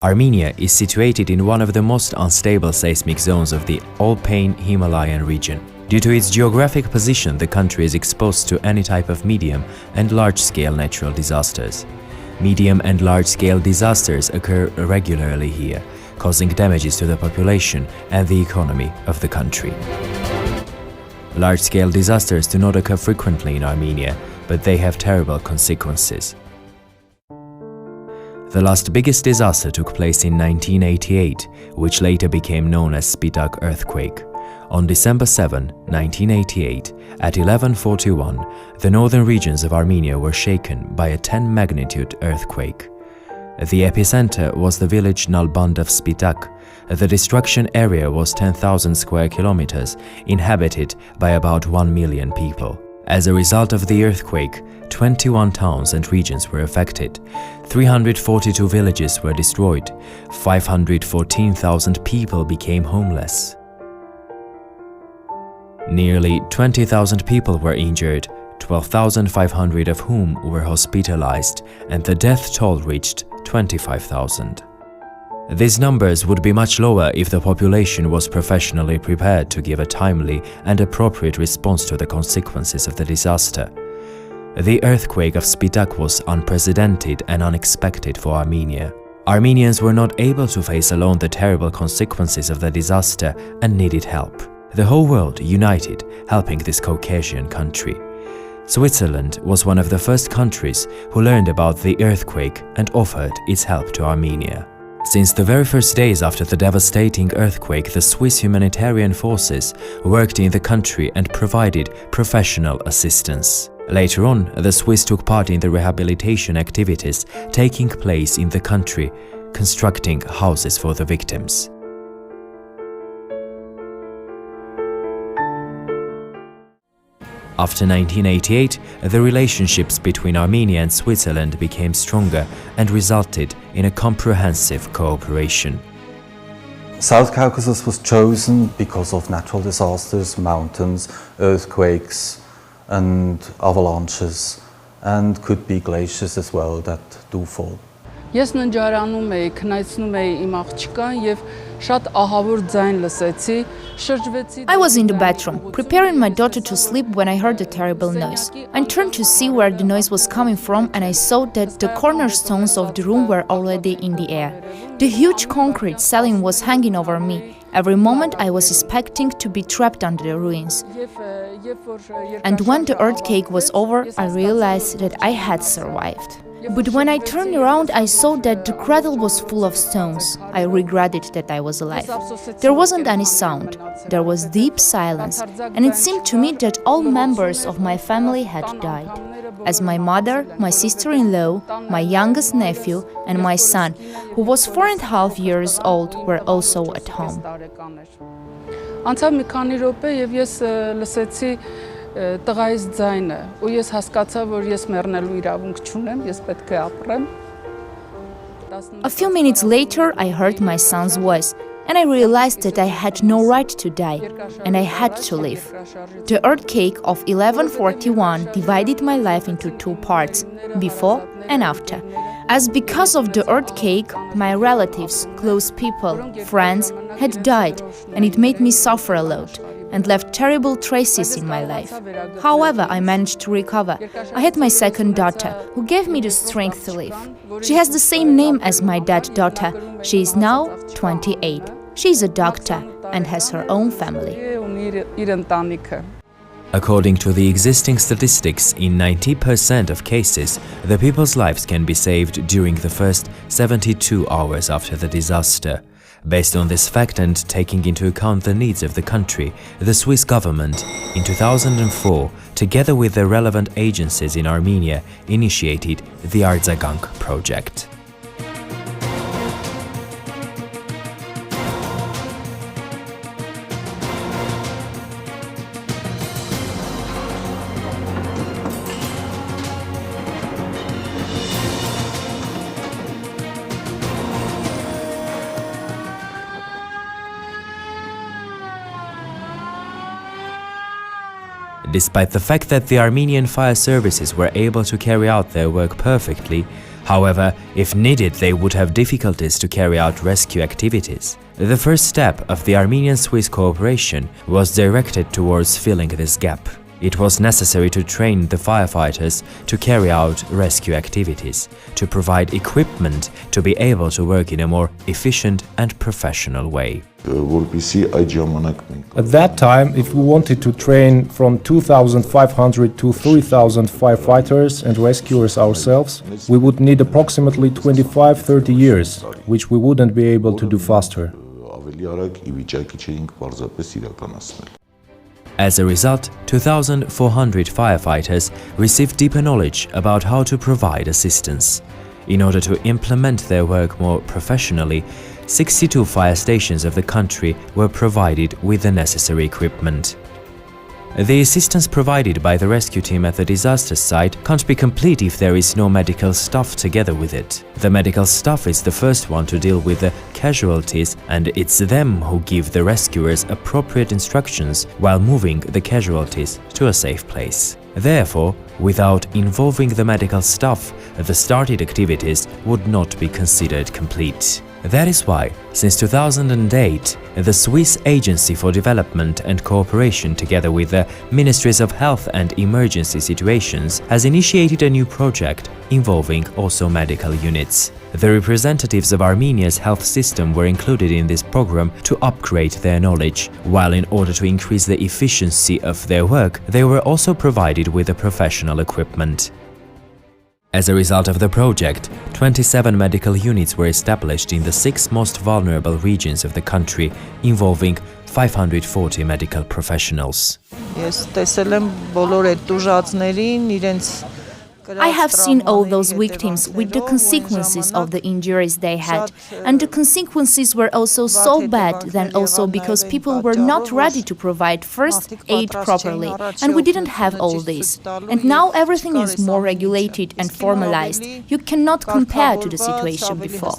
Armenia is situated in one of the most unstable seismic zones of the Alpine Himalayan region. Due to its geographic position, the country is exposed to any type of medium and large-scale natural disasters. Medium and large-scale disasters occur regularly here, causing damages to the population and the economy of the country. Large-scale disasters do not occur frequently in Armenia, but they have terrible consequences. The last biggest disaster took place in 1988, which later became known as Spitak earthquake. On December 7, 1988, at 11:41, the northern regions of Armenia were shaken by a 10-magnitude earthquake. The epicenter was the village Nalband of Spitak. The destruction area was 10,000 square kilometers, inhabited by about 1 million people. As a result of the earthquake, 21 towns and regions were affected, 342 villages were destroyed, 514,000 people became homeless. Nearly 20,000 people were injured, 12,500 of whom were hospitalized, and the death toll reached 25,000. These numbers would be much lower if the population was professionally prepared to give a timely and appropriate response to the consequences of the disaster. The earthquake of Spitak was unprecedented and unexpected for Armenia. Armenians were not able to face alone the terrible consequences of the disaster and needed help. The whole world united, helping this Caucasian country. Switzerland was one of the first countries who learned about the earthquake and offered its help to Armenia. Since the very first days after the devastating earthquake, the Swiss humanitarian forces worked in the country and provided professional assistance. Later on, the Swiss took part in the rehabilitation activities taking place in the country, constructing houses for the victims. After 1988, the relationships between Armenia and Switzerland became stronger and resulted in a comprehensive cooperation. South Caucasus was chosen because of natural disasters, mountains, earthquakes and avalanches, and could be glaciers as well that do fall. Ես ննջարանում էի, քնայցնում էի իմ աղջկան եւ շատ ահավոր ձայն լսեցի, շրջվեցի. I was in the bathroom, preparing my daughter to sleep when I heard a terrible noise. I turned to see where the noise was coming from and I saw that the cornerstones of the room were already in the air. The huge concrete ceiling was hanging over me. Every moment I was expecting to be trapped under the ruins. And when the earthquake was over, I realized that I had survived. But when I turned around, I saw that the cradle was full of stones. I regretted that I was alive. There wasn't any sound. There was deep silence, and it seemed to me that all members of my family had died. As my mother, my sister-in-law, my youngest nephew, and my son, who was 4.5 years old, were also at home. Անցավ մի քանի րոպե եւ ես լսեցի տղայիս ձայնը ու ես հասկացա որ ես մեռնելու իրավունք չունեմ, ես պետք է ապրեմ. A few minutes later, I heard my son's voice, and I realized that I had no right to die, and I had to live. The earthquake of 11:41 divided my life into two parts, before and after. As because of the earthquake, my relatives, close people, friends had died, and it made me suffer a lot and left terrible traces in my life. However, I managed to recover. I had my second daughter, who gave me the strength to live. She has the same name as my dead daughter. She is now 28. She is a doctor and has her own family. According to the existing statistics, in 90% of cases, the people's lives can be saved during the first 72 hours after the disaster. Based on this fact and taking into account the needs of the country, the Swiss government, in 2004, together with the relevant agencies in Armenia, initiated the Artzagang project. Despite the fact that the Armenian fire services were able to carry out their work perfectly, However, if needed, they would have difficulties to carry out rescue activities. The first step of the Armenian-Swiss cooperation was directed towards filling this gap. It was necessary to train the firefighters to carry out rescue activities, to provide equipment to be able to work in a more efficient and professional way. At that time, if we wanted to train from 2,500 to 3,000 firefighters and rescuers ourselves, we would need approximately 25-30 years, which we wouldn't be able to do faster. As a result, 2,400 firefighters received deeper knowledge about how to provide assistance. In order to implement their work more professionally, 62 fire stations of the country were provided with the necessary equipment. The assistance provided by the rescue team at the disaster site can't be complete if there is no medical staff together with it. The medical staff is the first one to deal with the casualties, and it's them who give the rescuers appropriate instructions while moving the casualties to a safe place. Therefore, without involving the medical staff, the started activities would not be considered complete. That is why, since 2008, the Swiss Agency for Development and Cooperation, together with the Ministries of Health and Emergency Situations, has initiated a new project involving also medical units. The representatives of Armenia's health system were included in this program to upgrade their knowledge, while in order to increase the efficiency of their work, they were also provided with the professional equipment. As a result of the project, 27 medical units were established in the 6 most vulnerable regions of the country, involving 540 medical professionals. I have seen all those victims with the consequences of the injuries they had, and the consequences were also so bad then also because people were not ready to provide first aid properly, and we didn't have all this. And now everything is more regulated and formalized. You cannot compare to the situation before.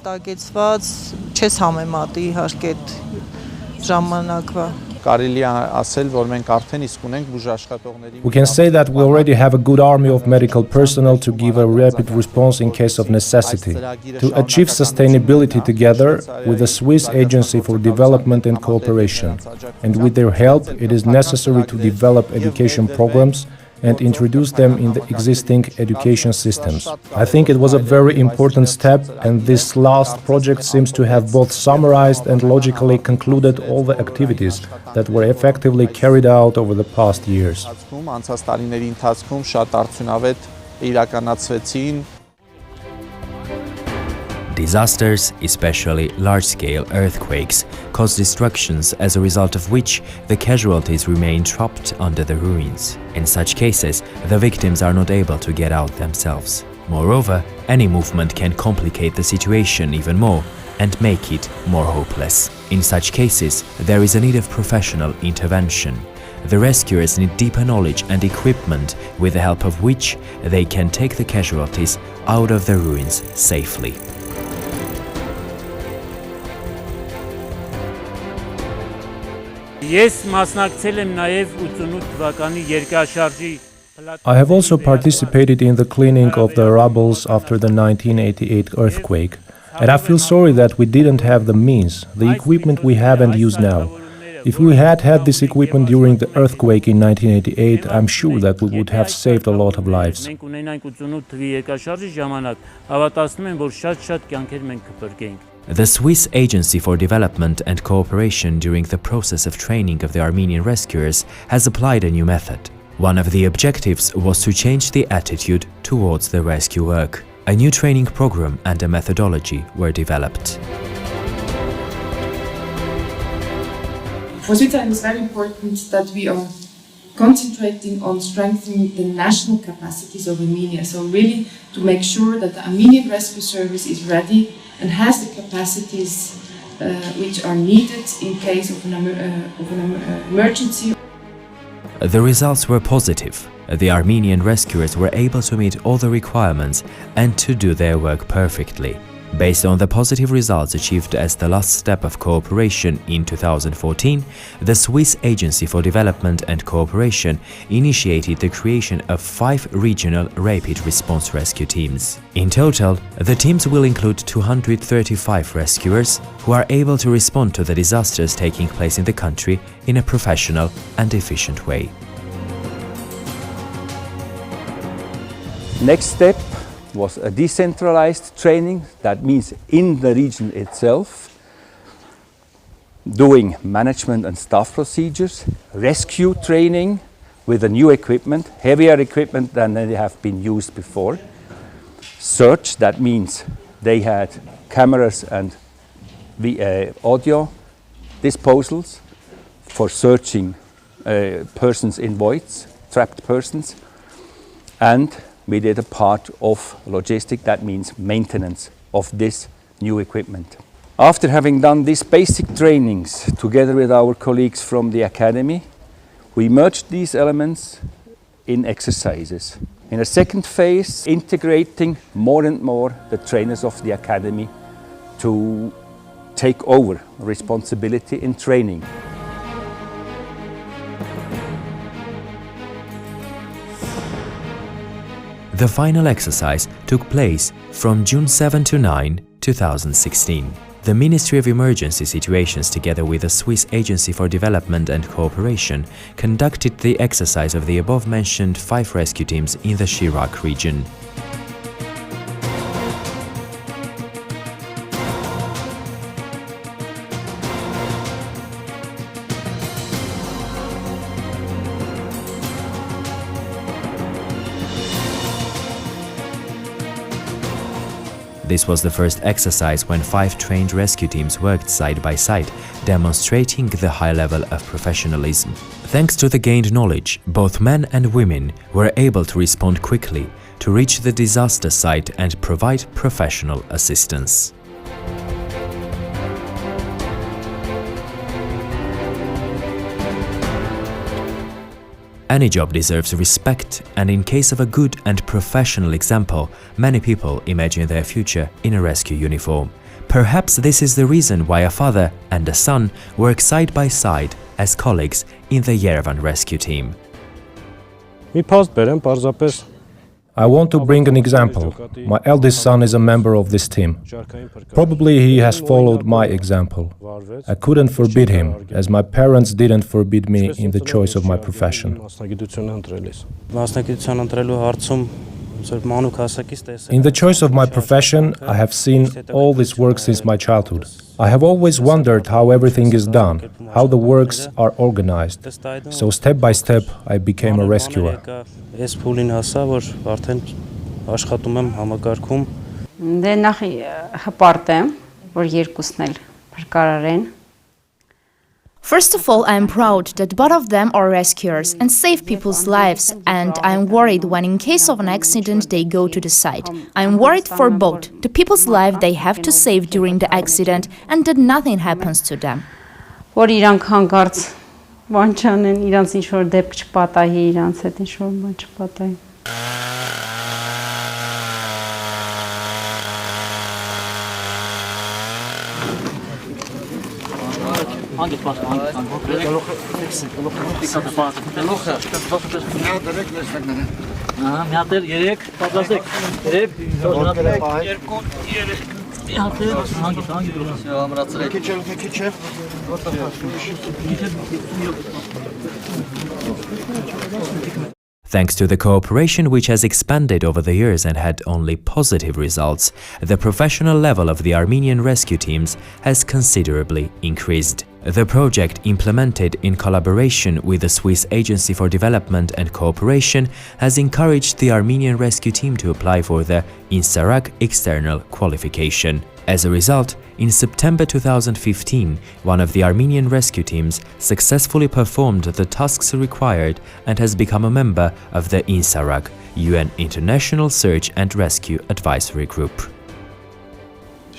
We can say that we already have a good army of medical personnel to give a rapid response in case of necessity. To achieve sustainability together with the Swiss Agency for Development and Cooperation. And with their help, it is necessary to develop education programs and introduce them in the existing education systems. I think it was a very important step, and this last project seems to have both summarized and logically concluded all the activities that were effectively carried out over the past years. Disasters, especially large-scale earthquakes, cause destructions as a result of which the casualties remain trapped under the ruins. In such cases, the victims are not able to get out themselves. Moreover, any movement can complicate the situation even more and make it more hopeless. In such cases, there is a need of professional intervention. The rescuers need deeper knowledge and equipment with the help of which they can take the casualties out of the ruins safely. I have also participated in the cleaning of the rubbles after the 1988 earthquake, and I feel sorry that we didn't have the means, the equipment we have and use now. If we had had this equipment during the earthquake in 1988, I'm sure that we would have saved a lot of lives. The Swiss Agency for Development and Cooperation, during the process of training of the Armenian rescuers, has applied a new method. One of the objectives was to change the attitude towards the rescue work. A new training program and a methodology were developed. For Switzerland, it's very important that we are concentrating on strengthening the national capacities of Armenia. So really to make sure that the Armenian Rescue Service is ready and has the capacities which are needed in case of an emergency. The results were positive. The Armenian rescuers were able to meet all the requirements and to do their work perfectly. Based on the positive results achieved as the last step of cooperation in 2014, the Swiss Agency for Development and Cooperation initiated the creation of 5 regional rapid response rescue teams. In total, the teams will include 235 rescuers who are able to respond to the disasters taking place in the country in a professional and efficient way. Next step was a decentralized training, that means in the region itself, doing management and staff procedures, rescue training with a new equipment, heavier equipment than they have been used before. Search, that means they had cameras and audio disposals for searching persons in voids, trapped persons, and we did a part of logistic, that means maintenance of this new equipment. After having done these basic trainings together with our colleagues from the academy, we merged these elements in exercises. In a second phase, integrating more and more the trainers of the academy to take over responsibility in training. The final exercise took place from June 7 to 9, 2016. The Ministry of Emergency Situations, together with the Swiss Agency for Development and Cooperation, conducted the exercise of the above-mentioned 5 rescue teams in the Chirac region. This was the first exercise when 5 trained rescue teams worked side by side, demonstrating the high level of professionalism. Thanks to the gained knowledge, both men and women were able to respond quickly, to reach the disaster site and provide professional assistance. Any job deserves respect, and in case of a good and professional example, many people imagine their future in a rescue uniform. Perhaps this is the reason why a father and a son work side by side as colleagues in the Yerevan rescue team. I want to bring an example. My eldest son is a member of this team. Probably he has followed my example. I couldn't forbid him, as my parents didn't forbid me in the choice of my profession. In the choice of my profession, I have seen all this work since my childhood. I have always wondered how everything is done, how the works are organized. So step by step, I became a rescuer. First of all, I am proud that both of them are rescuers and save people's lives, and I am worried when in case of an accident they go to the site. I am worried for both, the people's life they have to save during the accident and that nothing happens to them. Thanks to the cooperation which has expanded over the years and had only positive results, the professional level of the Armenian rescue teams has considerably increased. The project, implemented in collaboration with the Swiss Agency for Development and Cooperation, has encouraged the Armenian rescue team to apply for the INSARAG external qualification. As a result, in September 2015, one of the Armenian rescue teams successfully performed the tasks required and has become a member of the INSARAG, UN International Search and Rescue Advisory Group.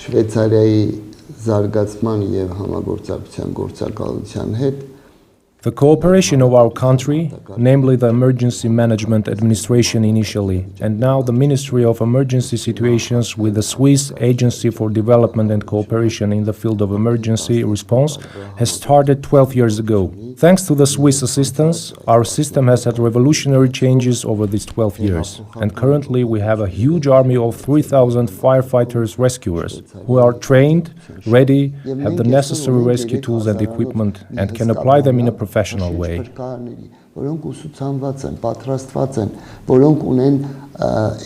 Շվեյցարիայի զարգացման եւ համագործակցության գործակալության հետ The cooperation of our country, namely the Emergency Management Administration initially, and now the Ministry of Emergency Situations with the Swiss Agency for Development and Cooperation in the field of emergency response, has started 12 years ago. Thanks to the Swiss assistance, our system has had revolutionary changes over these 12 years, and currently we have a huge army of 3,000 firefighters rescuers who are trained, ready, have the necessary rescue tools and equipment, and can apply them in a professional way. Որոնք ուսուցանված են, պատրաստված են, որոնք ունեն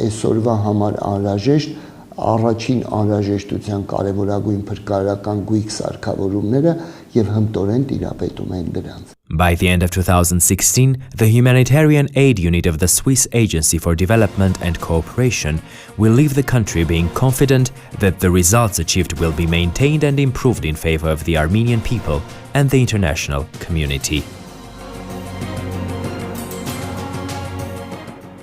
այսօրվա համար անհրաժեշտ առաջին անհրաժեշտության կարևորագույն փրկարարական գույք սարքավորումները եւ հմտորեն տիրապետում են դրանց. By the end of 2016, the humanitarian aid unit of the Swiss Agency for Development and Cooperation will leave the country being confident that the results achieved will be maintained and improved in favor of the Armenian people and the international community.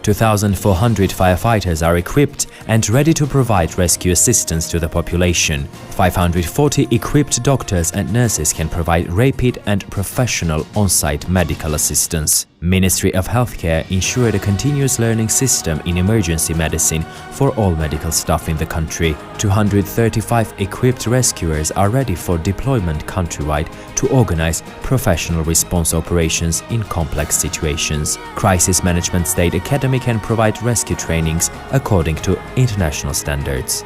2,400 firefighters are equipped and ready to provide rescue assistance to the population. 540 equipped doctors and nurses can provide rapid and professional on-site medical assistance. Ministry of Healthcare ensured a continuous learning system in emergency medicine for all medical staff in the country. 235 equipped rescuers are ready for deployment countrywide to organize professional response operations in complex situations. Crisis Management State Academy can provide rescue trainings according to international standards.